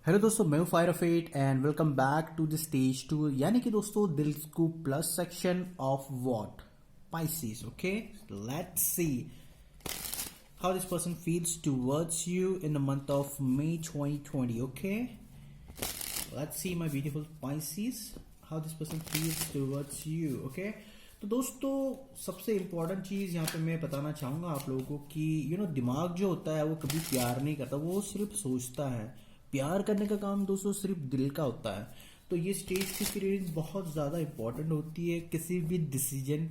Hello दोस्तों, मैं हूं fire of eight and welcome back to the stage two, यानी कि दोस्तों दिल को plus section of what Pisces. Okay, let's see how this person feels towards you in the month of May 2020. Okay, let's see my beautiful Pisces, how this person feels towards you. Okay, तो दोस्तों सबसे important चीज़ यहाँ पे मैं बताना चाहूँगा आप लोगों को कि दिमाग जो होता है वो कभी प्यार नहीं करता, वो सिर्फ सोचता है। प्यार करने का काम दोस्तों सिर्फ दिल का होता है। तो ये स्टेज की रीडिंग बहुत ज़्यादा इम्पोर्टेंट होती है किसी भी डिसीजन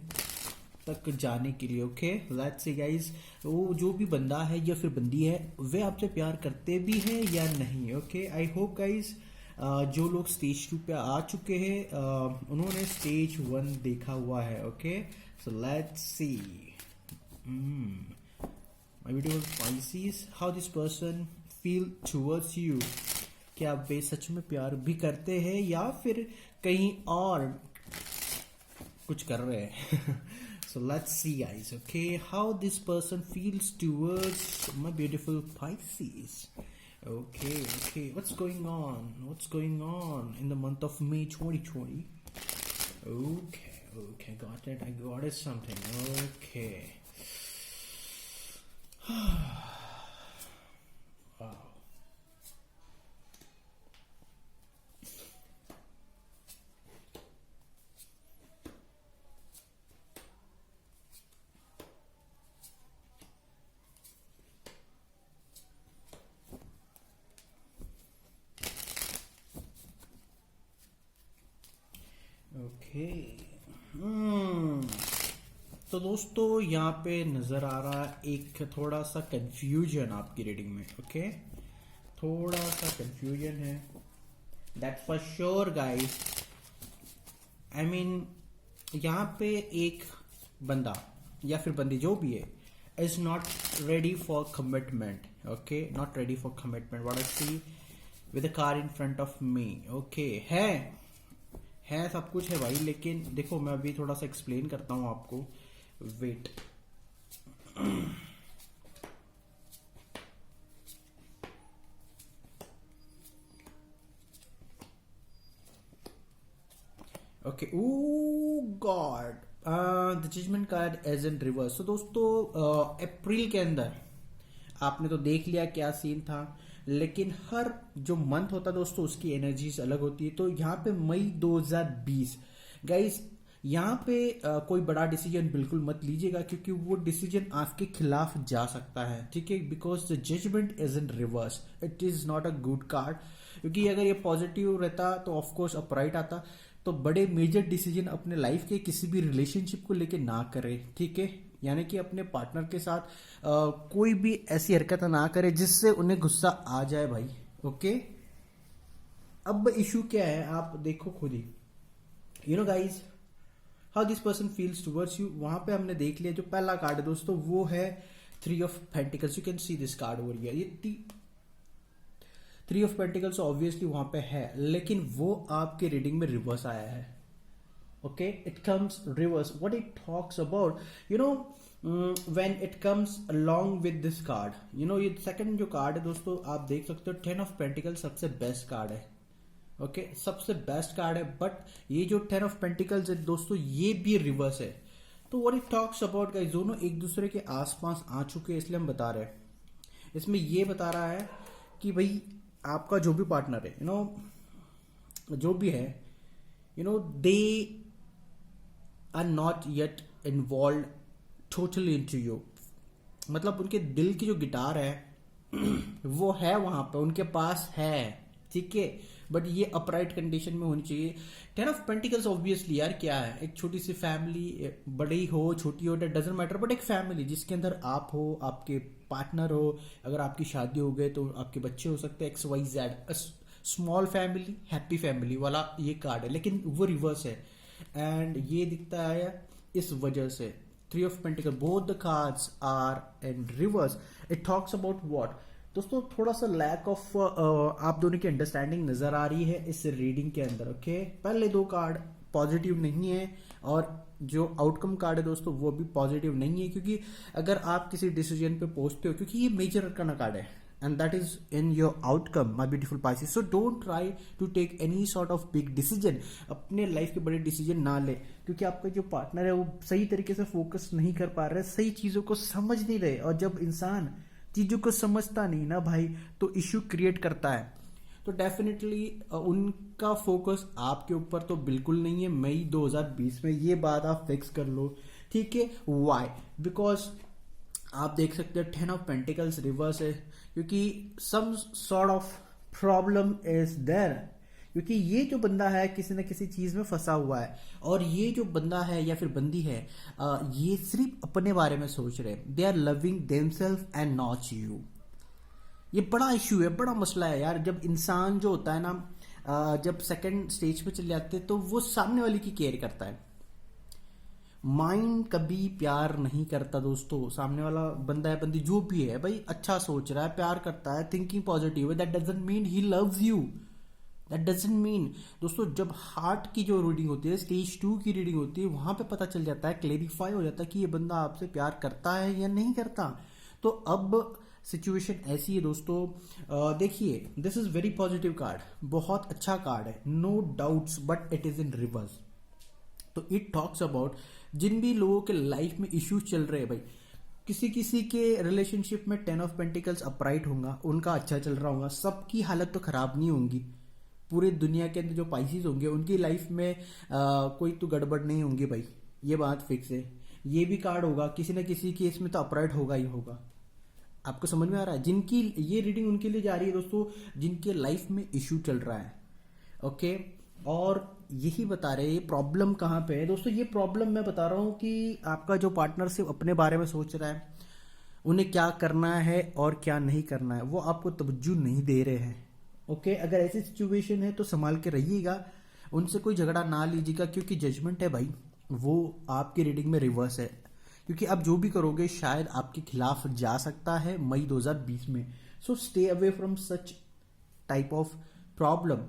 तक जाने के लिए। ओके, लेट्स से गाइस, वो जो भी बंदा है या फिर बंदी है वे आपसे प्यार करते भी हैं या नहीं। ओके, आई होप गाइस जो लोग स्टेज 2 पे आ चुके हैं उन्होंने स्टेज 1 देखा हुआ है। Okay, so let's see my beautiful Pisces, how this person feel towards you. क्या वे सच में प्यार भी करते हैं या फिर कहीं और कुछ कर रहे हैं। So let's see guys, okay, how this person feels towards my beautiful Pisces. Okay, what's going on in the month of May 2020? Okay, got it, I got it something. Okay. Wow. Okay, तो दोस्तों यहाँ पे नजर आ रहा है एक थोड़ा सा कंफ्यूजन आपकी रीडिंग में। ओके, थोड़ा सा कंफ्यूजन है, that for sure guys. I mean यहाँ पे एक बंदा या फिर बंदी जो भी है is not ready for commitment. Okay, not ready for commitment, what I see with the car in front of me. Okay, है सब कुछ है भाई, लेकिन देखो मैं अभी थोड़ा सा एक्सप्लेन करता हूं आपको। Wait, okay, oh god, the judgment card as in reverse. तो दोस्तों अप्रैल के अंदर आपने तो देख लिया क्या सीन था, लेकिन हर जो मंथ होता है दोस्तों उसकी एनर्जीज अलग होती है। तो यहाँ पे मई 2020 गाइस, यहाँ पे कोई बड़ा डिसीजन बिल्कुल मत लीजिएगा क्योंकि वो डिसीजन आपके खिलाफ जा सकता है। ठीक है, because the judgment is in reverse, it is not a good card. क्योंकि अगर ये पॉजिटिव रहता तो ऑफकोर्स अपराइट आता। तो बड़े मेजर डिसीजन अपने लाइफ के किसी भी रिलेशनशिप को लेके ना करें। ठीक है, यानी कि अपने पार्टनर के साथ कोई भी ऐसी हरकत ना करे जिससे उन्हें गुस्सा आ जाए भाई। ओके, अब इशू क्या है आप देखो खुद ही। Guys, how this person feels towards you, वहां पे हमने देख लिया। जो पहला कार्ड है दोस्तों वो है 3 of pentacles. You can see this card over here. ये 3 ऑफ पेंटिकल्स ऑब्वियसली वहां पे है, लेकिन वो आपके रीडिंग में रिवर्स आया है। Okay, it comes reverse. What it talks about, when it comes along with this card, ये सेकंड जो कार्ड है दोस्तों आप देख सकते हो 10 ऑफ पेंटिकल सबसे बेस्ट कार्ड है। ओके, सबसे बेस्ट कार्ड है, बट ये जो 10 ऑफ पेंटिकल्स है दोस्तों ये भी रिवर्स है। तो what it talks about guys, दोनों एक दूसरे के आसपास आ चुके हैं, इसलिए हम बता रहे हैं। इसमें ये बता रहा है कि भाई आपका जो भी पार्टनर है, जो भी है, they are not yet involve totally into you. मतलब उनके दिल की जो गिटार है वो है वहां पे, उनके पास है। ठीक है, बट ये अपराइट कंडीशन में होनी चाहिए। 10 ऑफ पेंटिकल्स ऑब्वियसली यार क्या है, एक छोटी सी फैमिली, बड़ी हो छोटी हो डजंट मैटर, बट एक फैमिली जिसके अंदर आप हो, आपके पार्टनर हो, अगर आपकी शादी हो गई तो आपके बच्चे हो सकते हैं, XYZ, small family, happy family वाला ये कार्ड है, लेकिन वो रिवर्स है। एंड ये दिखता है इस वजह से 3 of pentacles, both the cards are in reverse. It talks about what दोस्तों, थोड़ा सा लैक ऑफ आप दोनों की अंडरस्टैंडिंग नजर आ रही है इस रीडिंग के अंदर। ओके, पहले दो कार्ड पॉजिटिव नहीं है और जो आउटकम कार्ड है दोस्तों वो भी पॉजिटिव नहीं है, क्योंकि अगर आप किसी डिसीजन पे पहुंचते हो, क्योंकि ये मेजर अरकाना कार्ड है, and that is in your outcome, my beautiful Pisces. So don't try to take any sort of big decision. अपने लाइफ के बड़े डिसीजन ना ले, क्योंकि आपका जो पार्टनर है वो सही तरीके से फोकस नहीं कर पा रहे, सही चीजों को समझ नहीं रहे, और जब इंसान चीजों को समझता नहीं ना भाई, तो इश्यू क्रिएट करता है। तो डेफिनेटली उनका फोकस आपके ऊपर तो बिल्कुल नहीं है मई 2020 में, ये बात आप फिक्स कर लो, ठीक है। वाई? बिकॉज आप देख सकते हैं 10 ऑफ पेंटिकल्स रिवर्स है, क्योंकि some sort of problem is there, क्योंकि ये जो बंदा है किसी न किसी चीज में फंसा हुआ है, और ये जो बंदा है या फिर बंदी है ये सिर्फ अपने बारे में सोच रहे हैं, they are loving themselves and not you. ये बड़ा इश्यू है, बड़ा मसला है यार। जब इंसान जो होता है ना जब सेकंड स्टेज पे चले जाते हैं तो वो सामने वाले की केयर करता है। माइंड कभी प्यार नहीं करता दोस्तों। सामने वाला बंदा है, बंदी जो भी है भाई, अच्छा सोच रहा है, प्यार करता है, थिंकिंग पॉजिटिव है, that doesn't mean he loves you, that doesn't mean. दोस्तों जब हार्ट की जो रीडिंग होती है, स्टेज 2 की रीडिंग होती है, वहां पे पता चल जाता है, क्लेरिफाई हो जाता है कि ये बंदा आपसे प्यार करता है या नहीं करता। तो अब सिचुएशन ऐसी है दोस्तों, देखिए this is very positive card, बहुत अच्छा कार्ड है, no doubts, but it is in reverse. तो इट टॉक्स अबाउट जिन भी लोगों के लाइफ में इश्यूज चल रहे हैं भाई, किसी किसी के रिलेशनशिप में 10 ऑफ पेंटिकल्स अपराइट होगा, उनका अच्छा चल रहा होगा, सबकी हालत तो खराब नहीं होंगी। पूरी दुनिया के अंदर जो पाइसेस होंगे उनकी लाइफ में कोई तो गड़बड़ नहीं होंगी भाई, ये बात फिक्स है। ये भी कार्ड होगा किसी न किसी केस में तो अपराइट होगा ही होगा। आपको समझ में आ रहा है? जिनकी ये रीडिंग उनके लिए जा रही है दोस्तों, जिनके लाइफ में इश्यू चल रहा है, ओके। और यही बता रहे हैं ये प्रॉब्लम कहाँ पे है दोस्तों। ये प्रॉब्लम मैं बता रहा हूँ कि आपका जो पार्टनर सिर्फ अपने बारे में सोच रहा है, उन्हें क्या करना है और क्या नहीं करना है वो आपको तवज्जो नहीं दे रहे हैं, ओके। अगर ऐसी सिचुएशन है तो संभाल के रहिएगा, उनसे कोई झगड़ा ना लीजिएगा, क्योंकि जजमेंट है भाई, वो आपकी रीडिंग में रिवर्स है, क्योंकि आप जो भी करोगे शायद आपके खिलाफ जा सकता है मई 2020 में। So stay away from such type of problem,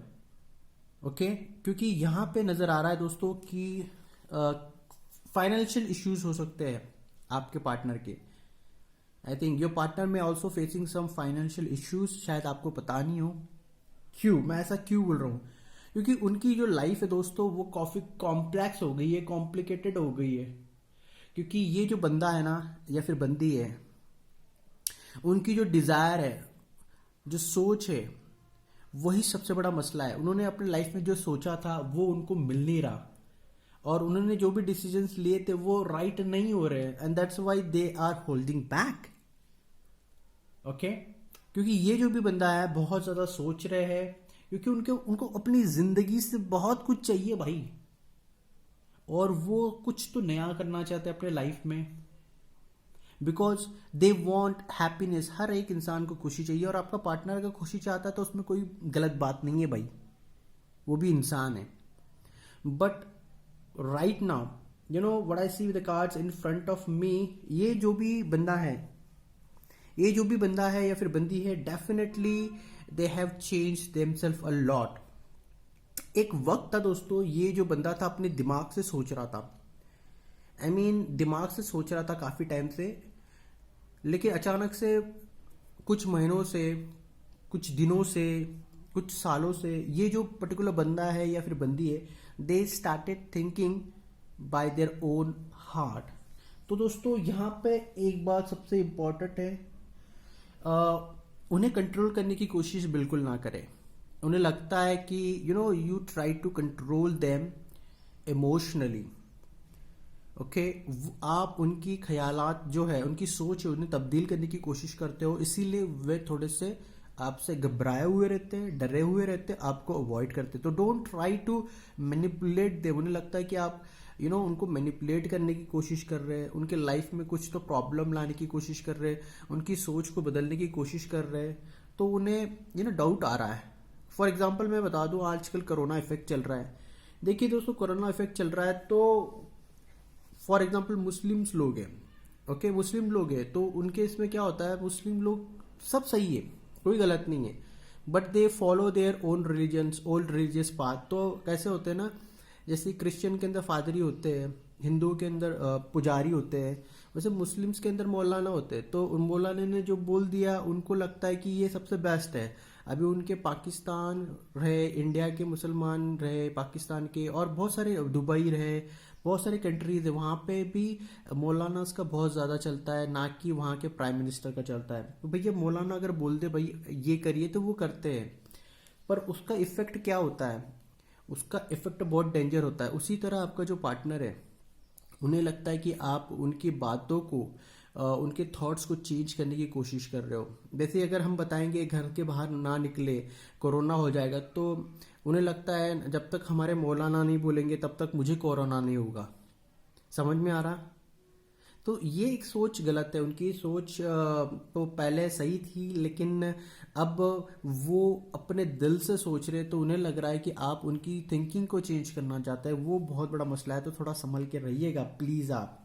okay. क्योंकि यहां पे नजर आ रहा है दोस्तों कि फाइनेंशियल इश्यूज हो सकते हैं आपके पार्टनर के। आई थिंक योर पार्टनर में also facing some financial issues, शायद आपको पता नहीं हो। क्यों मैं ऐसा क्यों बोल रहा हूं? क्योंकि उनकी जो लाइफ है दोस्तों वो काफी कॉम्प्लेक्स हो गई है, कॉम्प्लिकेटेड हो गई है। क्योंकि ये जो बंदा है ना या फिर बंदी है, उनकी जो डिजायर है, जो सोच है, वही सबसे बड़ा मसला है। उन्होंने अपने लाइफ में जो सोचा था वो उनको मिल नहीं रहा, और उन्होंने जो भी डिसीजंस लिए थे वो राइट नहीं हो रहे, and that's why they are holding back, okay. क्योंकि ये जो भी बंदा है बहुत ज्यादा सोच रहे हैं, क्योंकि उनको अपनी जिंदगी से बहुत कुछ चाहिए भाई, और वो कुछ तो नया करना चाहते हैं अपने लाइफ में, बिकॉज दे वॉन्ट हैप्पीनेस। हर एक इंसान को खुशी चाहिए, और आपका पार्टनर अगर खुशी चाहता है तो उसमें कोई गलत बात नहीं है भाई, वो भी इंसान है। But right now you know what I see with the cards in front of me, ये जो भी बंदा है या फिर बंदी है, definitely they have change themselves a lot. एक वक्त था दोस्तों, ये जो बंदा था अपने दिमाग से सोच रहा था, दिमाग से सोच रहा था काफी टाइम से, लेकिन अचानक से कुछ महीनों से, कुछ दिनों से, कुछ सालों से ये जो पर्टिकुलर बंदा है या फिर बंदी है, they started thinking by their own heart. तो दोस्तों यहाँ पे एक बात सबसे इंपॉर्टेंट है, उन्हें कंट्रोल करने की कोशिश बिल्कुल ना करें। उन्हें लगता है कि you try to control them emotionally, okay. आप उनकी ख्यालात जो है, उनकी सोच है, उन्हें तब्दील करने की कोशिश करते हो, इसीलिए वे थोड़े से आपसे घबराए हुए रहते हैं, डरे हुए रहते हैं, आपको अवॉइड करते हैं। तो don't try to manipulate them. उन्हें लगता है कि आप उनको मैनिपुलेट करने की कोशिश कर रहे हैं, उनके लाइफ में कुछ तो प्रॉब्लम लाने की कोशिश कर रहे हैं, उनकी सोच को बदलने की कोशिश कर रहे हैं, तो उन्हें डाउट आ रहा है। फॉर एग्जाम्पल मैं बता दूं, आजकल कोरोना इफेक्ट चल रहा है। देखिए दोस्तों, कोरोना इफेक्ट चल रहा है तो फॉर एग्जाम्पल मुस्लिम्स लोग हैं, ओके, मुस्लिम लोग हैं, तो उनके इसमें क्या होता है, मुस्लिम लोग सब सही है, कोई गलत नहीं है, but they follow their own religions, old religious path. तो कैसे होते हैं ना, जैसे क्रिश्चियन के अंदर फादरी होते हैं, हिंदुओं के अंदर पुजारी होते हैं, वैसे मुस्लिम्स के अंदर मौलाना होते हैं। तो उन मौलाना ने जो बोल दिया उनको लगता है कि ये सबसे बेस्ट है। अभी उनके पाकिस्तान रहे, इंडिया के मुसलमान रहे, पाकिस्तान के और बहुत सारे, दुबई रहे, बहुत सारे कंट्रीज है, वहाँ पे भी मौलानास का बहुत ज़्यादा चलता है, ना कि वहाँ के प्राइम मिनिस्टर का चलता है। तो भैया मौलाना अगर बोल दे भाई ये करिए तो वो करते हैं, पर उसका इफेक्ट क्या होता है? उसका इफेक्ट बहुत डेंजर होता है। उसी तरह आपका जो पार्टनर है, उन्हें लगता है कि आप उनकी बातों को, उनके थॉट्स को चेंज करने की कोशिश कर रहे हो। जैसे अगर हम बताएंगे घर के बाहर ना निकले, कोरोना हो जाएगा, तो उन्हें लगता है जब तक हमारे मौलाना नहीं बोलेंगे तब तक मुझे कोरोना नहीं होगा। समझ में आ रहा? तो ये एक सोच गलत है। उनकी सोच तो पहले सही थी, लेकिन अब वो अपने दिल से सोच रहे, तो उन्हें लग रहा है कि आप उनकी थिंकिंग को चेंज करना चाहते हैं। वो बहुत बड़ा मसला है, तो थोड़ा संभल के रहिएगा प्लीज़ आप।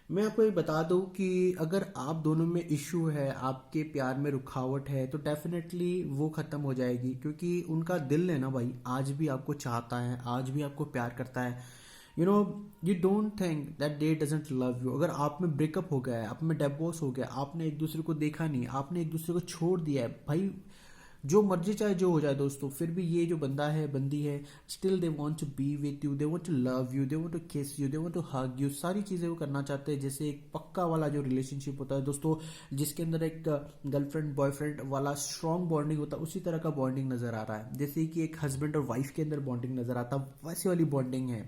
मैं आपको ये बता दूं कि अगर आप दोनों में इश्यू है, आपके प्यार में रुकावट है, तो डेफिनेटली वो ख़त्म हो जाएगी, क्योंकि उनका दिल है ना भाई, आज भी आपको चाहता है, आज भी आपको प्यार करता है। You know, you don't think that they doesn't love you. अगर आप में ब्रेकअप हो गया है, आप में डिवोर्स हो गया, आपने एक दूसरे को देखा नहीं, आपने एक दूसरे को छोड़ दिया है, भाई जो मर्जी चाहे जो हो जाए दोस्तों, फिर भी ये जो बंदा है, बंदी है, still they want to be with you, they want to love you, they want to kiss you, they want to hug you, सारी चीज़ें वो करना चाहते हैं। जैसे एक पक्का वाला जो रिलेशनशिप होता है दोस्तों, जिसके अंदर एक गर्लफ्रेंड बॉयफ्रेंड वाला स्ट्रॉन्ग बॉन्डिंग होता है, उसी तरह का बॉन्डिंग नजर आ रहा है। जैसे कि एक हस्बैंड और वाइफ के अंदर बॉन्डिंग नजर आता है, वैसी वाली बॉन्डिंग है।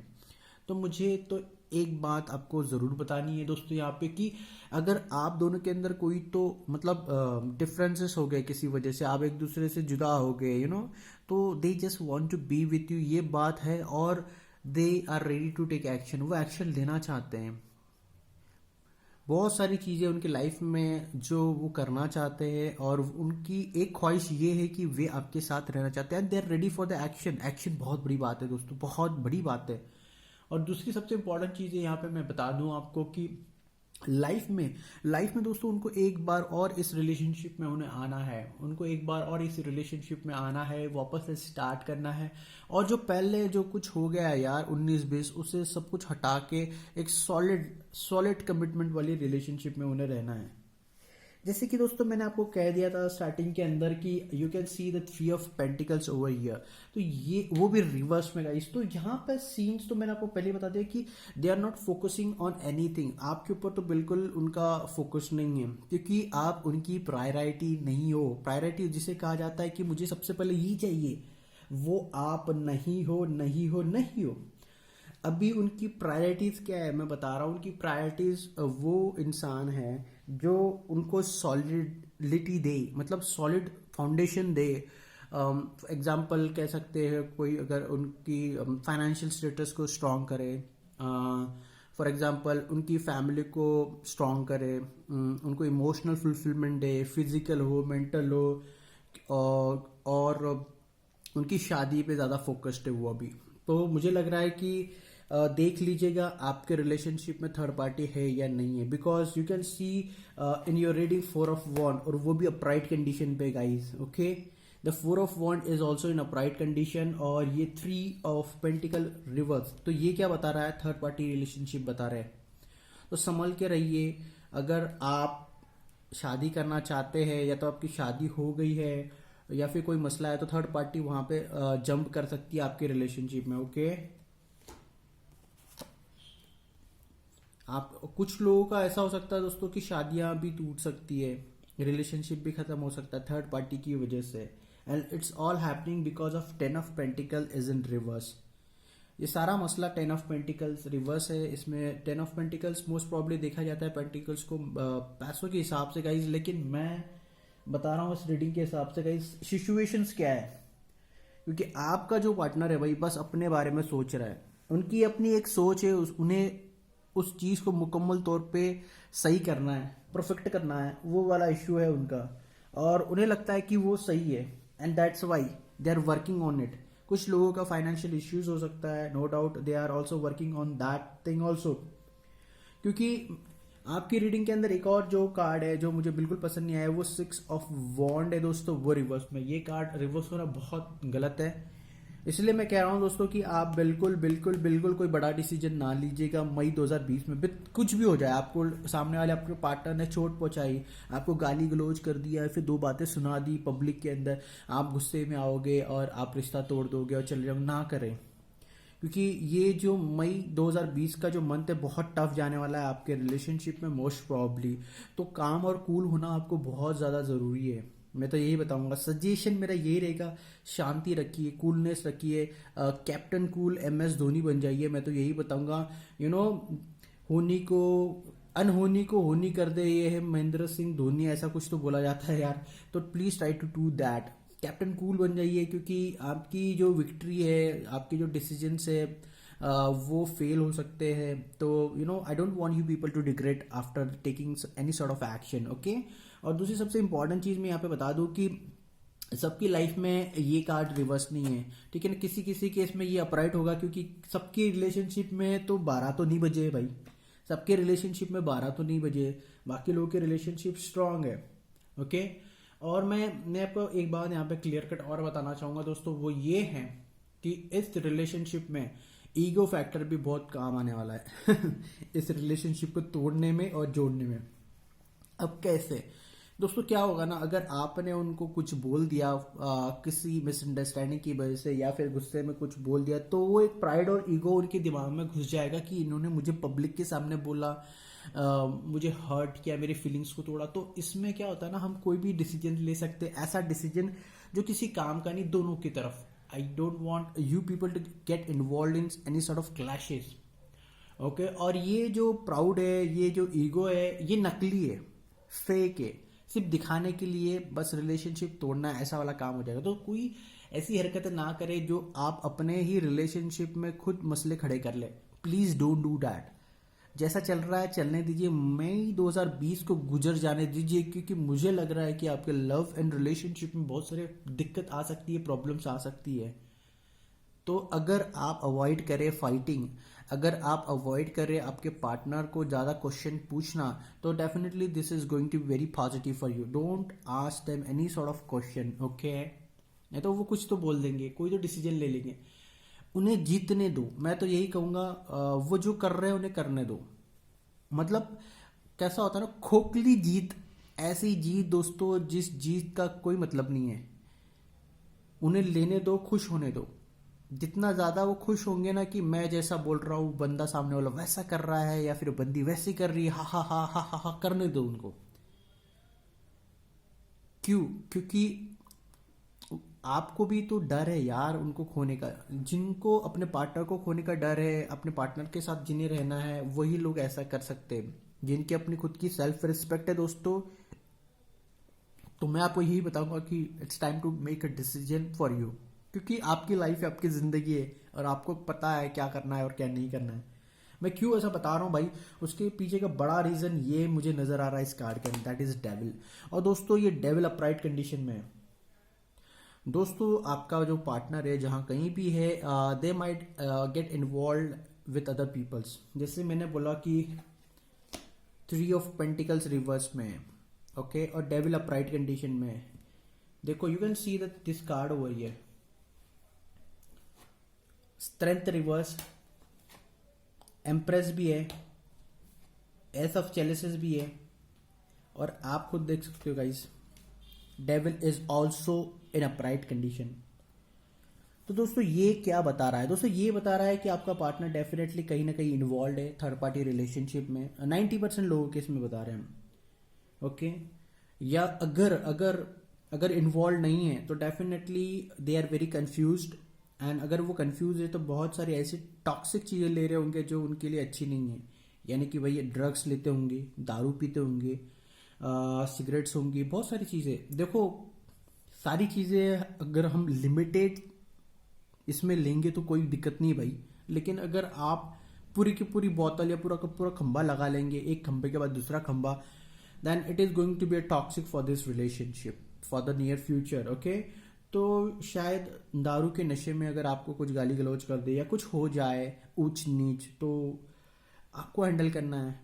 तो मुझे तो एक बात आपको ज़रूर बतानी है दोस्तों यहाँ पे, कि अगर आप दोनों के अंदर कोई तो मतलब डिफरेंसेस हो गए, किसी वजह से आप एक दूसरे से जुदा हो गए, तो they just want to be with you, ये बात है। और they are ready to take action, वो एक्शन लेना चाहते हैं। बहुत सारी चीज़ें उनकी लाइफ में जो वो करना चाहते हैं, और उनकी एक ख्वाहिश ये है कि वे आपके साथ रहना चाहते हैं, and they are ready for the action. Action बहुत बड़ी बात है दोस्तों, बहुत बड़ी बात है। और दूसरी सबसे इंपॉर्टेंट चीज़ है यहाँ पे मैं बता दूं आपको कि लाइफ में दोस्तों उनको एक बार और इस रिलेशनशिप में उन्हें आना है, उनको एक बार और इस रिलेशनशिप में आना है, वापस से स्टार्ट करना है। और जो पहले जो कुछ हो गया है यार 19-20, उसे सब कुछ हटा के एक सॉलिड सॉलिड कमिटमेंट वाली रिलेशनशिप में उन्हें रहना है। जैसे कि दोस्तों मैंने आपको कह दिया था स्टार्टिंग के अंदर कि you can see the three of pentacles over here, तो ये वो भी रिवर्स में गाइस। तो यहाँ पे सीन्स तो मैंने आपको पहले बता दिया कि they are not focusing on anything, आपके ऊपर तो बिल्कुल उनका फोकस नहीं है, क्योंकि आप उनकी प्रायोरिटी नहीं हो। प्रायोरिटी जिसे कहा जाता है कि मुझे सबसे पहले ये चाहिए, वो आप नहीं हो, नहीं हो, नहीं हो। अभी उनकी प्रायोरिटीज क्या है मैं बता रहा हूँ। उनकी प्रायोरिटीज वो इंसान है जो उनको सॉलिडिटी दे, मतलब सॉलिड फाउंडेशन दे। एग्जाम्पल कह सकते हैं, कोई अगर उनकी फाइनेंशियल स्टेटस को स्ट्रॉन्ग करे, फॉर एग्जांपल उनकी फैमिली को स्ट्रॉन्ग करे, उनको इमोशनल फुलफिलमेंट दे, फिजिकल हो, मेंटल हो, और उनकी शादी पे ज़्यादा फोकस्ड है वो अभी। तो मुझे लग रहा है कि देख लीजिएगा आपके रिलेशनशिप में थर्ड पार्टी है या नहीं है, because you can see in your reading 4 of Wands, और वो भी अपराइट कंडीशन पे guys. Okay, the 4 of Wands is also in upright condition, और ये 3 of Pentacle रिवर्स। तो ये क्या बता रहा है? थर्ड पार्टी रिलेशनशिप बता रहे हैं। तो संभल के रहिए। अगर आप शादी करना चाहते हैं, या तो आपकी शादी हो गई है, या फिर कोई मसला है, तो थर्ड पार्टी वहां पे जंप कर सकती है आपके रिलेशनशिप में। ओके, आप कुछ लोगों का ऐसा हो सकता है दोस्तों कि शादियां भी टूट सकती है, रिलेशनशिप भी खत्म हो सकता है थर्ड पार्टी की वजह से, and it's all happening because of 10 of Pentacles is in reverse. ये सारा मसला 10 of Pentacles रिवर्स है। इसमें 10 of Pentacles मोस्ट प्रॉब्ली देखा जाता है पेंटिकल्स को पैसों के हिसाब से गाइज, लेकिन मैं बता रहा हूँ इस रीडिंग के हिसाब से गाइज सिचुएशंस क्या है। क्योंकि आपका जो पार्टनर है भाई बस अपने बारे में सोच रहा है, उनकी अपनी एक सोच है, उन्हें उस चीज को मुकम्मल तौर पे सही करना है, परफेक्ट करना है, वो वाला इश्यू है उनका, और उन्हें लगता है कि वो सही है, and that's why they are working on it. कुछ लोगों का फाइनेंशियल इश्यूज हो सकता है, no doubt they are also working on that thing also. क्योंकि आपकी रीडिंग के अंदर एक और जो कार्ड है जो मुझे बिल्कुल पसंद नहीं आया, वो 6 of Wands है दोस्तों, वो रिवर्स में। ये कार्ड रिवर्स होना बहुत गलत है। इसलिए मैं कह रहा हूँ दोस्तों कि आप बिल्कुल बिल्कुल बिल्कुल कोई बड़ा डिसीजन ना लीजिएगा मई 2020 में। कुछ भी हो जाए, आपको सामने वाले आपके पार्टनर ने चोट पहुंचाई, आपको गाली गलौज कर दिया, फिर दो बातें सुना दी पब्लिक के अंदर, आप गुस्से में आओगे और आप रिश्ता तोड़ दोगे और चले जाओगे, ना करें। क्योंकि ये जो मई 2020 का जो मंथ है बहुत टफ जाने वाला है आपके रिलेशनशिप में मोस्ट प्रॉब्ली। तो काम और कूल होना आपको बहुत ज़्यादा ज़रूरी है। मैं तो यही बताऊंगा, सजेशन मेरा यही रहेगा, शांति रखिए, कूलनेस रखिए, कैप्टन कूल MS धोनी बन जाइए। मैं तो यही बताऊंगा, होनी को अनहोनी को होनी कर दे, ये है महेंद्र सिंह धोनी, ऐसा कुछ तो बोला जाता है यार। तो please try to do that, captain cool बन जाइए। क्योंकि आपकी जो विक्ट्री है, आपके जो डिसीजंस है वो फेल हो सकते हैं। तो I don't want you people to regret after taking any sort of action, okay. और दूसरी सबसे इंपॉर्टेंट चीज मैं यहाँ पे बता दूं कि सबकी लाइफ में ये कार्ड रिवर्स नहीं है, ठीक है ना। किसी किसी केस में ये अपराइट होगा, क्योंकि सबकी रिलेशनशिप में तो 12 तो नहीं बजे भाई, सबके रिलेशनशिप में 12 तो नहीं बजे, बाकी लोगों के रिलेशनशिप स्ट्रांग है, ओके। और मैं आपको एक बात यहाँ पे क्लियर कट और बताना चाहूंगा दोस्तों, वो ये है कि इस रिलेशनशिप में ईगो फैक्टर भी बहुत काम आने वाला है इस रिलेशनशिप को तोड़ने में और जोड़ने में। अब कैसे दोस्तों, क्या होगा ना, अगर आपने उनको कुछ बोल दिया किसी मिसअंडरस्टैंडिंग की वजह से, या फिर गुस्से में कुछ बोल दिया, तो वो एक प्राइड और ईगो उनके दिमाग में घुस जाएगा कि इन्होंने मुझे पब्लिक के सामने बोला, मुझे हर्ट किया, मेरी फीलिंग्स को तोड़ा। तो इसमें क्या होता है ना, हम कोई भी डिसीजन ले सकते हैं, ऐसा डिसीजन जो किसी काम का नहीं, दोनों की तरफ। I don't want you people to get involve in any sort of clashes, okay. और ये जो प्राउड है, ये जो ईगो है, ये नकली है, फेक है, सिर्फ दिखाने के लिए बस रिलेशनशिप तोड़ना, ऐसा वाला काम हो जाएगा। तो कोई ऐसी हरकतें ना करे जो आप अपने ही रिलेशनशिप में खुद मसले खड़े कर ले। Please don't do that. जैसा चल रहा है चलने दीजिए, मई 2020 को गुजर जाने दीजिए, क्योंकि मुझे लग रहा है कि आपके लव एंड रिलेशनशिप में बहुत सारे दिक्कत आ सकती है, प्रॉब्लम्स आ सकती है। तो अगर आप अवॉइड करें फाइटिंग, अगर आप अवॉइड करें आपके पार्टनर को ज़्यादा क्वेश्चन पूछना, तो definitely this is going to be very positive for you. Don't ask them any sort of question, okay. नहीं तो वो कुछ तो बोल देंगे, कोई तो डिसीजन ले लेंगे। उन्हें जीतने दो, मैं तो यही कहूँगा, वो जो कर रहे हैं उन्हें करने दो। मतलब कैसा होता है ना, खोखली जीत, ऐसी जीत दोस्तों जिस जीत का कोई मतलब नहीं है। उन्हें लेने दो, खुश होने दो। जितना ज्यादा वो खुश होंगे ना कि मैं जैसा बोल रहा हूँ बंदा सामने वाला वैसा कर रहा है, या फिर बंदी वैसी कर रही है, हा हा हा हा हा हा, करने दो उनको। क्यों? क्योंकि आपको भी तो डर है यार उनको खोने का। जिनको अपने पार्टनर को खोने का डर है, अपने पार्टनर के साथ जिन्हें रहना है, वही लोग ऐसा कर सकते हैं, जिनकी अपनी खुद की सेल्फ रिस्पेक्ट है दोस्तों। तो मैं आपको यही बताऊंगा कि it's time to make a decision for you, क्योंकि आपकी लाइफ है, आपकी जिंदगी है, और आपको पता है क्या करना है और क्या नहीं करना है। मैं क्यों ऐसा बता रहा हूँ भाई, उसके पीछे का बड़ा रीजन ये मुझे नजर आ रहा है इस कार्ड के अंदर, दैट इज डेविल। और दोस्तों ये डेविल अपराइट कंडीशन में है। दोस्तों आपका जो पार्टनर है जहाँ कहीं भी है, they might get involve with other peoples. जैसे मैंने बोला कि 3 ऑफ पेंटिकल्स रिवर्स में है, ओके, और डेविल अपराइट कंडीशन में है। देखो, you can see that this card over here, strength reverse, empress भी है, एस ऑफ चैलिसेस भी है, और आप खुद देख सकते हो guys, devil is also in upright condition. तो दोस्तों ये क्या बता रहा है? दोस्तों ये बता रहा है कि आपका पार्टनर डेफिनेटली कहीं ना कहीं इन्वॉल्व है थर्ड पार्टी रिलेशनशिप में। 90% लोगों के इसमें बता रहे हैं हम, ओके। या अगर इन्वॉल्व नहीं है तो definitely they are very confused, and अगर वो कंफ्यूज है तो बहुत सारी ऐसी टॉक्सिक चीज़ें ले रहे होंगे जो उनके लिए अच्छी नहीं है। यानी कि भाई ड्रग्स लेते होंगे, दारू पीते होंगे, सिगरेट्स होंगी, बहुत सारी चीज़ें। देखो सारी चीज़ें अगर हम लिमिटेड इसमें लेंगे तो कोई दिक्कत नहीं भाई, लेकिन अगर आप पूरी की पूरी बोतल या पूरा का पूरा खंबा लगा लेंगे, एक खंबे के बाद दूसरा खंबा, then it is going to be a toxic for this relationship for the near future, okay. तो शायद दारू के नशे में अगर आपको कुछ गाली गलौज कर दे या कुछ हो जाए ऊंच नीच, तो आपको हैंडल करना है,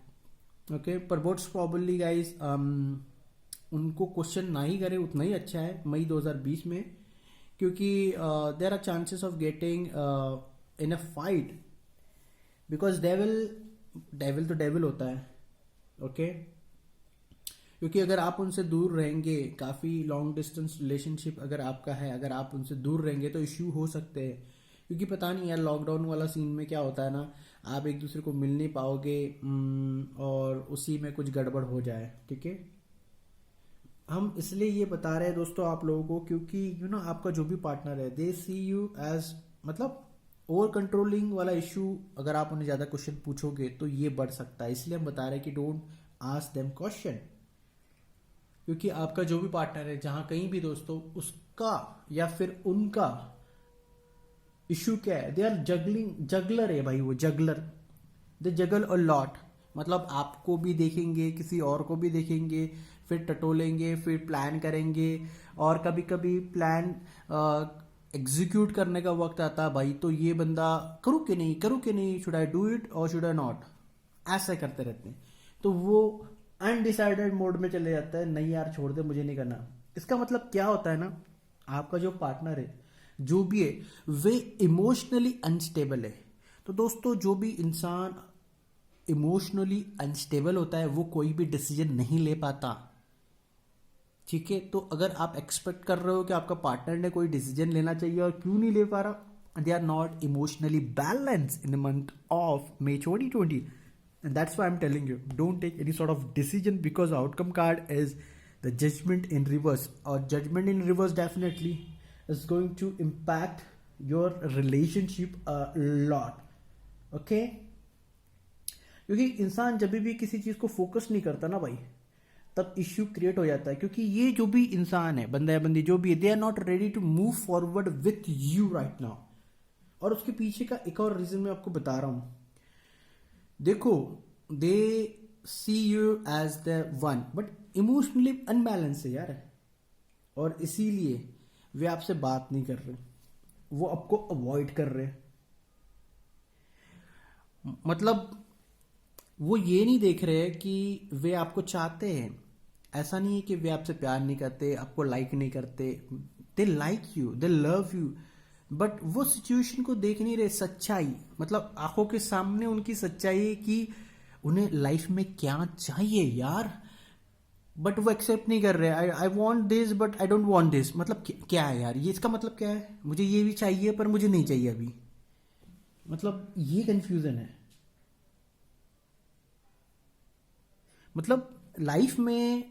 ओके। पर मोस्ट प्रॉबली गाइस उनको क्वेश्चन ना ही करे उतना ही अच्छा है मई 2020 में, क्योंकि there are chances of getting in a fight, because devil devil तो डेविल होता है, ओके क्योंकि अगर आप उनसे दूर रहेंगे, काफ़ी लॉन्ग डिस्टेंस रिलेशनशिप अगर आपका है, अगर आप उनसे दूर रहेंगे तो इश्यू हो सकते हैं। क्योंकि पता नहीं यार, लॉकडाउन वाला सीन में क्या होता है ना, आप एक दूसरे को मिल नहीं पाओगे और उसी में कुछ गड़बड़ हो जाए, ठीक है। हम इसलिए ये बता रहे हैं दोस्तों आप लोगों को, क्योंकि आपका जो भी पार्टनर है, दे सी यू एज, मतलब ओवर कंट्रोलिंग वाला इशू, अगर आप उन्हें ज़्यादा क्वेश्चन पूछोगे तो ये बढ़ सकता है। इसलिए हम बता रहे हैं कि डोंट आस्क देम क्वेश्चन, क्योंकि आपका जो भी पार्टनर है जहां कहीं भी दोस्तों, उसका या फिर उनका इशू क्या है, दे आर जगलर है भाई, वो juggler, they juggle a lot. मतलब आपको भी देखेंगे, किसी और को भी देखेंगे, फिर टटोलेंगे, फिर प्लान करेंगे, और कभी कभी प्लान एग्जीक्यूट करने का वक्त आता है भाई, तो ये बंदा करूँ कि नहीं, शुड आई डू इट और शुड आई नॉट, ऐसा करते रहते हैं। तो वो अनडिसाइडेड मोड में चले जाता है, नहीं यार छोड़ दे, मुझे नहीं करना। इसका मतलब क्या होता है ना, आपका जो पार्टनर है, जो भी है, वे इमोशनली अनस्टेबल है। तो दोस्तों जो भी इंसान इमोशनली अनस्टेबल होता है वो कोई भी डिसीजन नहीं ले पाता, ठीक है। तो अगर आप एक्सपेक्ट कर रहे हो कि आपका पार्टनर ने कोई डिसीजन लेना चाहिए और क्यों नहीं ले पा रहा, they are not emotionally balance in the month of May 2020, and that's why I'm telling you, don't take any sort of decision, because outcome card is the judgment in reverse, or judgment in reverse definitely is going to impact your relationship a lot, okay। क्योंकि इंसान जब भी किसी चीज को focus नहीं करता ना भाई, तब इश्यू क्रिएट हो जाता है। क्योंकि ये जो भी इंसान है, बंदा या बंदी जो भी है, they are not ready to move forward with you right now. और उसके पीछे का एक और रीजन मैं आपको बता रहा हूं, देखो, they see you as the one, but emotionally unbalance है यार, और इसीलिए वे आपसे बात नहीं कर रहे, वो आपको अवॉइड कर रहे। मतलब वो ये नहीं देख रहे कि वे आपको चाहते हैं, ऐसा नहीं है कि वे आपसे प्यार नहीं करते, आपको लाइक नहीं करते, they like you, they love you, but वो सिचुएशन को देख नहीं रहे, सच्चाई, मतलब आंखों के सामने उनकी सच्चाई है कि उन्हें लाइफ में क्या चाहिए यार, बट वो एक्सेप्ट नहीं कर रहे। I want this but I don't want this, मतलब क्या है यार ये, इसका मतलब क्या है, मुझे ये भी चाहिए पर मुझे नहीं चाहिए अभी, मतलब ये कंफ्यूजन है। मतलब लाइफ में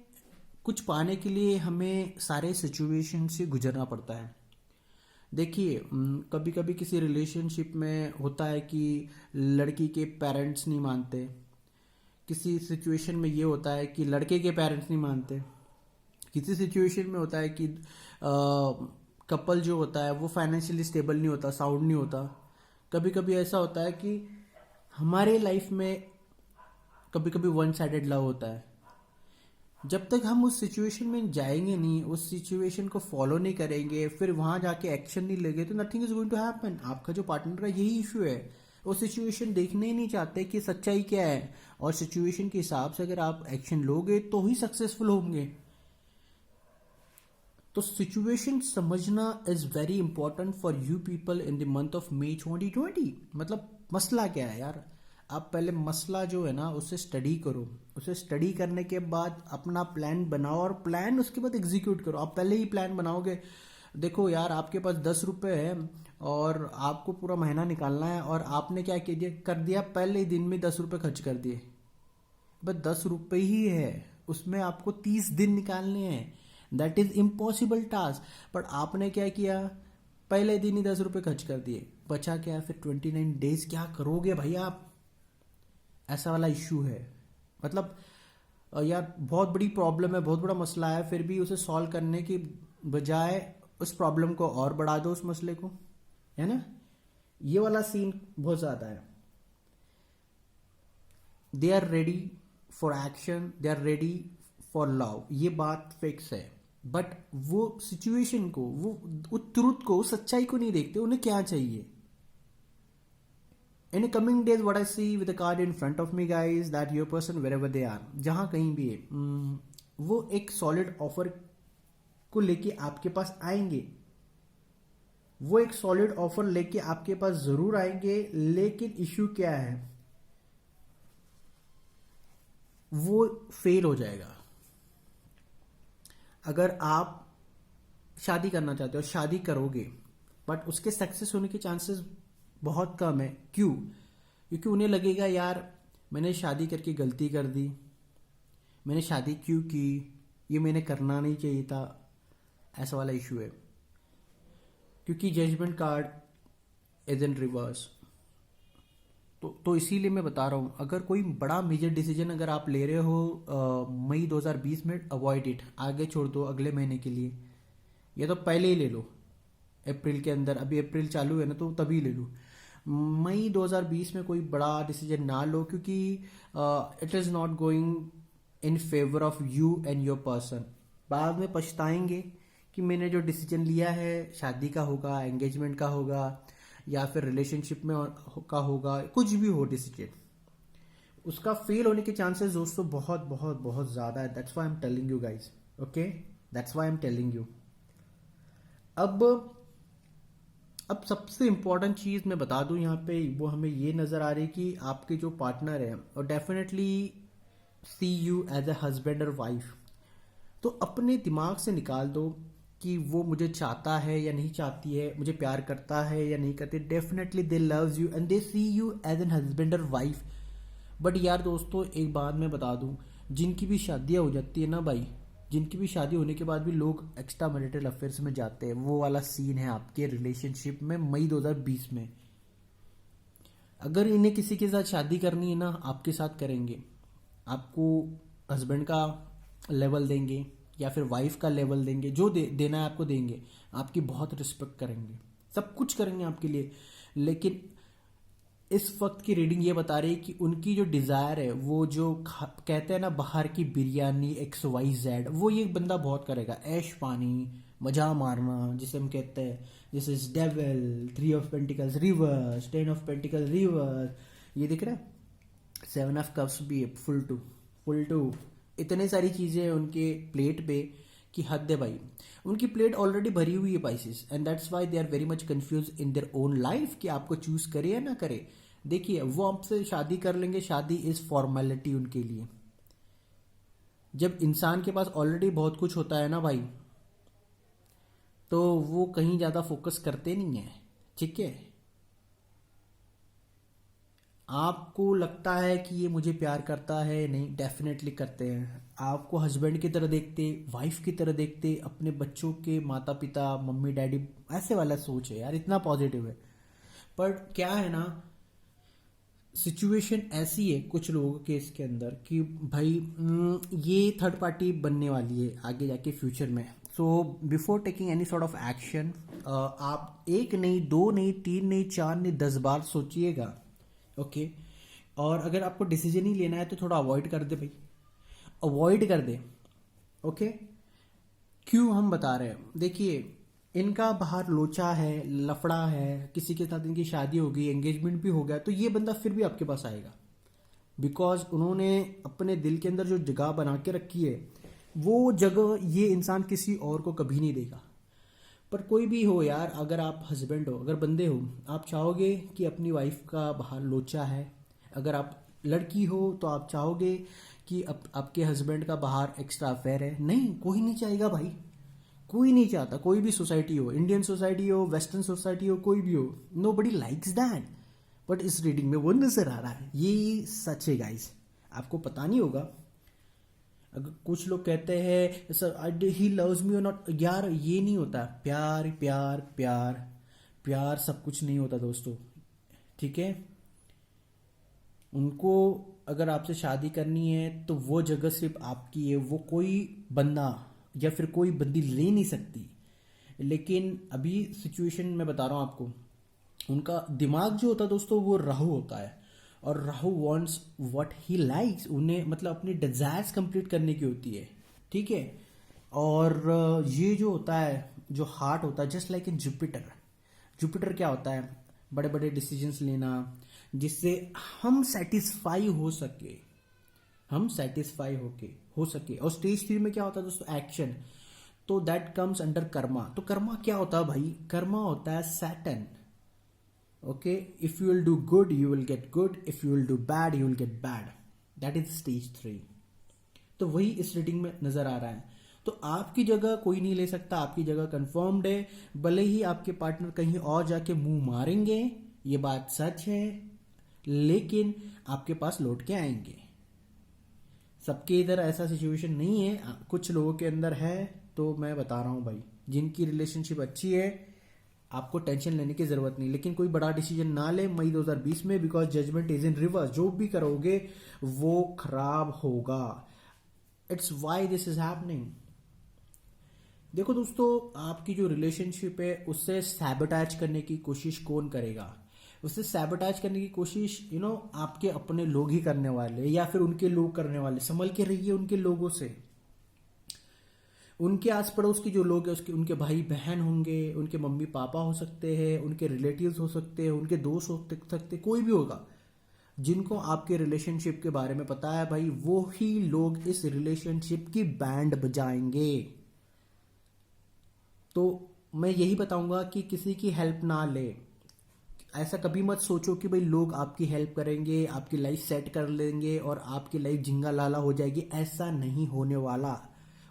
कुछ पाने के लिए हमें सारे सिचुएशन से गुजरना पड़ता है। देखिए, कभी कभी किसी रिलेशनशिप में होता है कि लड़की के पेरेंट्स नहीं मानते, किसी सिचुएशन में ये होता है कि लड़के के पेरेंट्स नहीं मानते, किसी सिचुएशन में होता है कि कपल जो होता है वो फाइनेंशियली स्टेबल नहीं होता, साउंड नहीं होता। कभी कभी ऐसा होता है कि हमारे लाइफ में कभी कभी वन साइडेड लव होता है। जब तक हम उस सिचुएशन में जाएंगे नहीं, उस सिचुएशन को फॉलो नहीं करेंगे, फिर वहां जाके एक्शन नहीं लेंगे, तो nothing is going to happen. आपका जो पार्टनर है, यही इशू है, वो सिचुएशन देखने ही नहीं चाहते कि सच्चाई क्या है, और सिचुएशन के हिसाब से अगर आप एक्शन लोगे तो ही सक्सेसफुल होंगे। तो सिचुएशन समझना is very important for you people in the month of May 2020। मतलब मसला क्या है यार, आप पहले मसला जो है ना उसे स्टडी करो, उसे स्टडी करने के बाद अपना प्लान बनाओ, और प्लान उसके बाद एग्जीक्यूट करो। आप पहले ही प्लान बनाओगे, देखो यार आपके पास 10 रुपए है और आपको पूरा महीना निकालना है, और आपने क्या कर दिया, पहले ही दिन में 10 रुपए खर्च कर दिए। बस 10 रुपए ही है, उसमें आपको 30 दिन निकालने हैं, that is impossible task. But आपने क्या किया, पहले दिन ही 10 रुपए खर्च कर दिए, बचा क्या, फिर 29 डेज क्या करोगे भाई आप, ऐसा वाला इशू है। मतलब यार बहुत बड़ी प्रॉब्लम है, बहुत बड़ा मसला है, फिर भी उसे सॉल्व करने की बजाय उस प्रॉब्लम को और बढ़ा दो, उस मसले को, है ना। ये वाला सीन बहुत ज्यादा है। They are ready for action, they are ready for love, ये बात फिक्स है, बट वो सिचुएशन को, वो ट्रुथ को, सच्चाई को नहीं देखते, उन्हें क्या चाहिए। In the coming days, what I see with the card in front of me, guys, that your person wherever they are, जहां कहीं भी है, वो एक सॉलिड ऑफर को लेके आपके पास आएंगे, वो एक सॉलिड ऑफर लेके आपके पास जरूर आएंगे, लेकिन इश्यू क्या है, वो फेल हो जाएगा। अगर आप शादी करना चाहते हो, शादी करोगे, बट उसके सक्सेस होने के चांसेस बहुत कम है। क्यों? क्योंकि उन्हें लगेगा यार मैंने शादी करके गलती कर दी, मैंने शादी क्यों की, ये मैंने करना नहीं चाहिए था, ऐसा वाला इशू है। क्योंकि judgement card is in reverse. तो इसीलिए मैं बता रहा हूँ, अगर कोई बड़ा मेजर डिसीजन अगर आप ले रहे हो मई 2020 में, अवॉइड इट, आगे छोड़ दो अगले महीने के लिए, या तो पहले ही ले लो अप्रैल के अंदर। अभी अप्रैल चालू है ना, तो तभी ले लो। मई 2020 में कोई बड़ा डिसीजन ना लो, क्योंकि it is not going in favour of you and your person. बाद में पछताएंगे कि मैंने जो डिसीजन लिया है, शादी का होगा, एंगेजमेंट का होगा, या फिर रिलेशनशिप में का होगा, कुछ भी हो डिसीजन, उसका फेल होने के चांसेस दोस्तों बहुत बहुत बहुत ज़्यादा है। That's why I am telling you guys, okay, that's why I am telling you. अब सबसे इंपॉर्टेंट चीज़ मैं बता दूं यहाँ पे, वो हमें ये नज़र आ रही कि आपके जो पार्टनर है और definitely see you as a husband और वाइफ, तो अपने दिमाग से निकाल दो कि वो मुझे चाहता है या नहीं चाहती है, मुझे प्यार करता है या नहीं करती। Definitely they loves you and they see you as an husband और वाइफ। बट यार दोस्तों एक बात मैं बता दूं, जिनकी भी शादियां हो जाती है ना भाई, जिनकी भी शादी होने के बाद भी लोग एक्स्ट्रा मैरिटल अफेयर्स में जाते हैं, वो वाला सीन है आपके रिलेशनशिप में मई 2020 में। अगर इन्हें किसी के साथ शादी करनी है ना, आपके साथ करेंगे, आपको हस्बैंड का लेवल देंगे या फिर वाइफ का लेवल देंगे, जो देना है आपको देंगे, आपकी बहुत रिस्पेक्ट करेंगे, सब कुछ करेंगे आपके लिए। लेकिन इस वक्त की रीडिंग ये बता रही है कि उनकी जो डिज़ायर है, वो जो कहते हैं ना बाहर की बिरयानी XYZ, वो ये बंदा बहुत करेगा। ऐश पानी, मजा मारना जिसे हम कहते हैं, this is devil, 3 of pentacles reverse, 10 of pentacles reverse, ये दिख रहा है, 7 ऑफ कप्स भी फुल टू, इतने सारी चीज़ें उनके प्लेट पे कि हद है भाई। उनकी प्लेट ऑलरेडी भरी हुई है pieces, and that's why they are very much confuse in their own life कि आपको चूज करे या ना करे। देखिए वो आपसे शादी कर लेंगे, शादी इज फॉर्मेलिटी उनके लिए। जब इंसान के पास ऑलरेडी बहुत कुछ होता है ना भाई, तो वो कहीं ज़्यादा फोकस करते नहीं है, ठीक है। आपको लगता है कि ये मुझे प्यार करता है, नहीं, डेफिनेटली करते हैं। आपको हस्बैंड की तरह देखते, वाइफ की तरह देखते, अपने बच्चों के माता पिता, मम्मी डैडी, ऐसे वाला सोच है यार, इतना पॉजिटिव है। पर क्या है ना, सिचुएशन ऐसी है कुछ लोगों के इसके अंदर कि भाई ये थर्ड पार्टी बनने वाली है आगे जाके फ्यूचर में। So before taking any sort of action, आप 1 नहीं, 2 नहीं, 3 नहीं, 4 नहीं, 10 बार सोचिएगा, ओके। और अगर आपको डिसीजन ही लेना है तो थोड़ा अवॉइड कर दे भाई, अवॉइड कर दे, ओके। क्यों हम बता रहे हैं, देखिए इनका बाहर लोचा है, लफड़ा है, किसी के साथ इनकी शादी हो गई, एंगेजमेंट भी हो गया, तो ये बंदा फिर भी आपके पास आएगा, बिकॉज उन्होंने अपने दिल के अंदर जो जगह बना के रखी है, वो जगह ये इंसान किसी और को कभी नहीं देगा। पर कोई भी हो यार, अगर आप हस्बैंड हो, अगर बंदे हो, आप चाहोगे कि अपनी वाइफ का बाहर लोचा है। अगर आप लड़की हो तो आप चाहोगे कि आपके हस्बैंड का बाहर एक्स्ट्रा अफेयर है। नहीं, कोई नहीं चाहेगा भाई, कोई नहीं चाहता। कोई भी सोसाइटी हो, इंडियन सोसाइटी हो, वेस्टर्न सोसाइटी हो, कोई भी हो, nobody likes that. But इस रीडिंग में वो नजर आ रहा है, ये सच है गाइस, आपको पता नहीं होगा। अगर कुछ लोग कहते हैं सर ही लव्स मी और नॉट, यार ये नहीं होता। प्यार प्यार प्यार प्यार सब कुछ नहीं होता दोस्तों, ठीक है। उनको अगर आपसे शादी करनी है तो वो जगह सिर्फ आपकी है, वो कोई बंदा या फिर कोई बंदी ले नहीं सकती। लेकिन अभी सिचुएशन मैं बता रहा हूँ आपको, उनका दिमाग जो होता है दोस्तों, वो राहु होता है, और Rahu wants what he likes. उन्हें मतलब अपनी डिजायर्स कंप्लीट करने की होती है, ठीक है। और ये जो होता है, जो हार्ट होता है, just like in Jupiter. Jupiter क्या होता है, बड़े बड़े डिसीजंस लेना, जिससे हम सेटिस्फाई हो सके, हम सेटिस्फाई हो सके। और स्टेज 3 में क्या होता है दोस्तों, एक्शन। तो दैट कम्स अंडर कर्मा। तो कर्मा क्या होता है भाई? कर्मा होता है Saturn. Okay, if you will do good you will get good, if you will do bad you will get bad. That is stage 3। तो वही इस रीडिंग में नजर आ रहा है। तो आपकी जगह कोई नहीं ले सकता, आपकी जगह कंफर्म्ड है। भले ही आपके पार्टनर कहीं और जाके मुंह मारेंगे, ये बात सच है, लेकिन आपके पास लौट के आएंगे। सबके इधर ऐसा सिचुएशन नहीं है, कुछ लोगों के अंदर है। तो मैं बता रहा हूं भाई, जिनकी रिलेशनशिप अच्छी है आपको टेंशन लेने की जरूरत नहीं। लेकिन कोई बड़ा डिसीजन ना ले मई 2020 में, because judgement is in reverse. जो भी करोगे वो खराब होगा। It's why this is happening. देखो दोस्तों, आपकी जो रिलेशनशिप है उससे सैबोटैज करने की कोशिश कौन करेगा? उससे सैबोटैज करने की कोशिश आपके अपने लोग ही करने वाले, या फिर उनके लोग करने वाले। संभल के रहिए उनके लोगों से। उनके आस पड़ोस के जो लोग हैं उसके उनके भाई बहन होंगे, उनके मम्मी पापा हो सकते हैं, उनके रिलेटिव्स हो सकते हैं, उनके दोस्त हो सकते, कोई भी होगा जिनको आपके रिलेशनशिप के बारे में पता है भाई, वो ही लोग इस रिलेशनशिप की बैंड बजाएंगे। तो मैं यही बताऊंगा कि किसी की हेल्प ना ले। ऐसा कभी मत सोचो कि भाई लोग आपकी हेल्प करेंगे, आपकी लाइफ सेट कर लेंगे और आपकी लाइफ झिंगा लाला हो जाएगी। ऐसा नहीं होने वाला।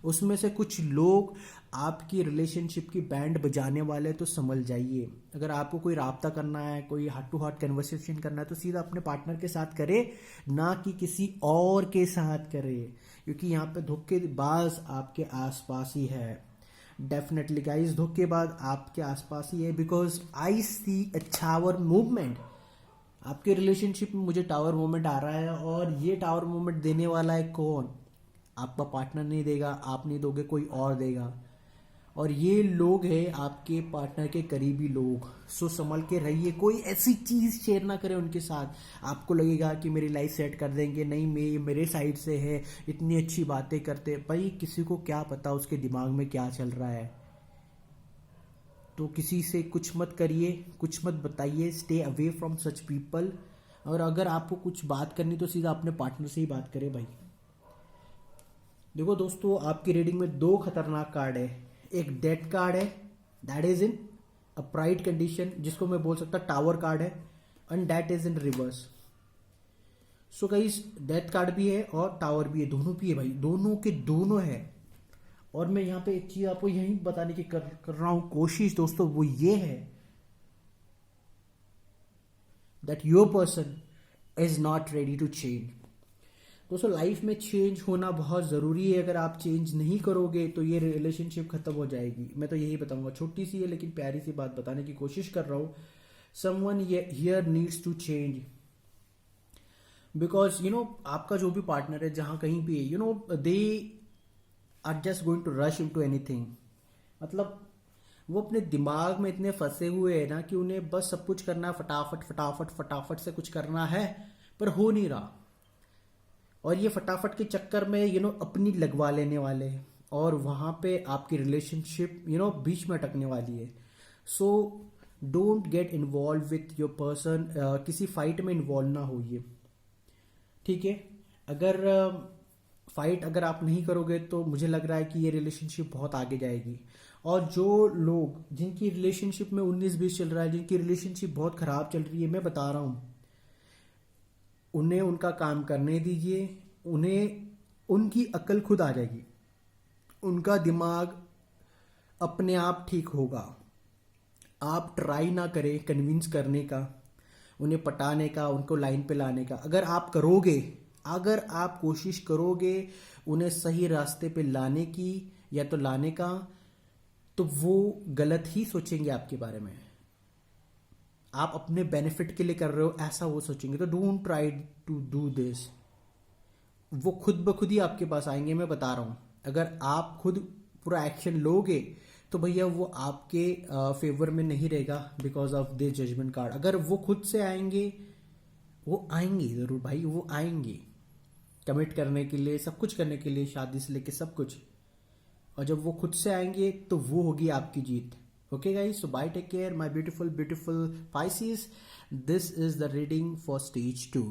उसमें से कुछ लोग आपकी रिलेशनशिप की बैंड बजाने वाले, तो समझ जाइए। अगर आपको कोई राब्ता करना है, कोई हार्ट टू हार्ट कन्वर्सेशन करना है, तो सीधा अपने पार्टनर के साथ करे, ना कि किसी और के साथ करे, क्योंकि यहाँ पे धोखेबाज आपके आसपास ही है। डेफिनेटली गाइस, धोखेबाज आपके आसपास ही है, because I see a tower movement. आपके रिलेशनशिप में मुझे टावर मूवमेंट आ रहा है, और ये टावर मूवमेंट देने वाला है कौन? आपका पार्टनर नहीं देगा, आप नहीं दोगे, कोई और देगा। और ये लोग हैं आपके पार्टनर के करीबी लोग। सो संभल के रहिए, कोई ऐसी चीज शेयर ना करें उनके साथ। आपको लगेगा कि मेरी लाइफ सेट कर देंगे, नहीं मेरे साइड से है, इतनी अच्छी बातें करते। भाई किसी को क्या पता उसके दिमाग में क्या चल रहा है। तो किसी से कुछ मत करिए, कुछ मत बताइए। Stay away from such people. और अगर आपको कुछ बात करनी तो सीधा अपने पार्टनर से ही बात करें भाई। देखो दोस्तों, आपकी रीडिंग में 2 खतरनाक कार्ड है। एक डेथ कार्ड है, that is in upright condition, जिसको मैं बोल सकता टावर कार्ड है, and that is in reverse. So guys, death card भी है और टावर भी है, दोनों भी है भाई, दोनों के दोनों है। और मैं यहाँ पे एक चीज आपको यही बताने की कर रहा हूं कोशिश दोस्तों, वो ये है that your person is not ready to change. दोस्तों, लाइफ में चेंज होना बहुत ज़रूरी है। अगर आप चेंज नहीं करोगे तो ये रिलेशनशिप खत्म हो जाएगी। मैं तो यही बताऊंगा, छोटी सी है लेकिन प्यारी सी बात बताने की कोशिश कर रहा हूँ। Someone here needs to change, because आपका जो भी पार्टनर है जहां कहीं भी है, they are just going to rush into anything. मतलब वो अपने दिमाग में इतने फंसे हुए हैं ना कि उन्हें बस सब कुछ करना है, फटाफट फटाफट फटाफट से कुछ करना है, पर हो नहीं रहा। और ये फटाफट के चक्कर में अपनी लगवा लेने वाले हैं, और वहां पे आपकी रिलेशनशिप बीच में अटकने वाली है। So don't get involve with your person. किसी फाइट में इन्वॉल्व ना होइए, ठीक है? अगर फाइट अगर आप नहीं करोगे तो मुझे लग रहा है कि ये रिलेशनशिप बहुत आगे जाएगी। और जो लोग जिनकी रिलेशनशिप में 19-20 चल रहा है, जिनकी रिलेशनशिप बहुत खराब चल रही है, मैं बता रहा हूं, उन्हें उनका काम करने दीजिए। उन्हें उनकी अकल खुद आ जाएगी, उनका दिमाग अपने आप ठीक होगा। आप ट्राई ना करें कन्विंस करने का, उन्हें पटाने का, उनको लाइन पे लाने का। अगर आप करोगे, अगर आप कोशिश करोगे उन्हें सही रास्ते पे लाने की या तो लाने का, तो वो गलत ही सोचेंगे आपके बारे में। आप अपने बेनिफिट के लिए कर रहे हो ऐसा वो सोचेंगे। तो don't try to do this. वो खुद ब खुद ही आपके पास आएंगे, मैं बता रहा हूं। अगर आप खुद पूरा एक्शन लोगे तो भैया वो आपके फेवर में नहीं रहेगा, because of this judgement card. अगर वो खुद से आएंगे, वो आएंगे जरूर भाई, वो आएंगे कमिट करने के लिए, सब कुछ करने के लिए, शादी से लेके सब कुछ। और जब वो खुद से आएंगे तो वो होगी आपकी जीत। Okay guys, so bye, take care my beautiful Pisces. This is the reading for stage 2.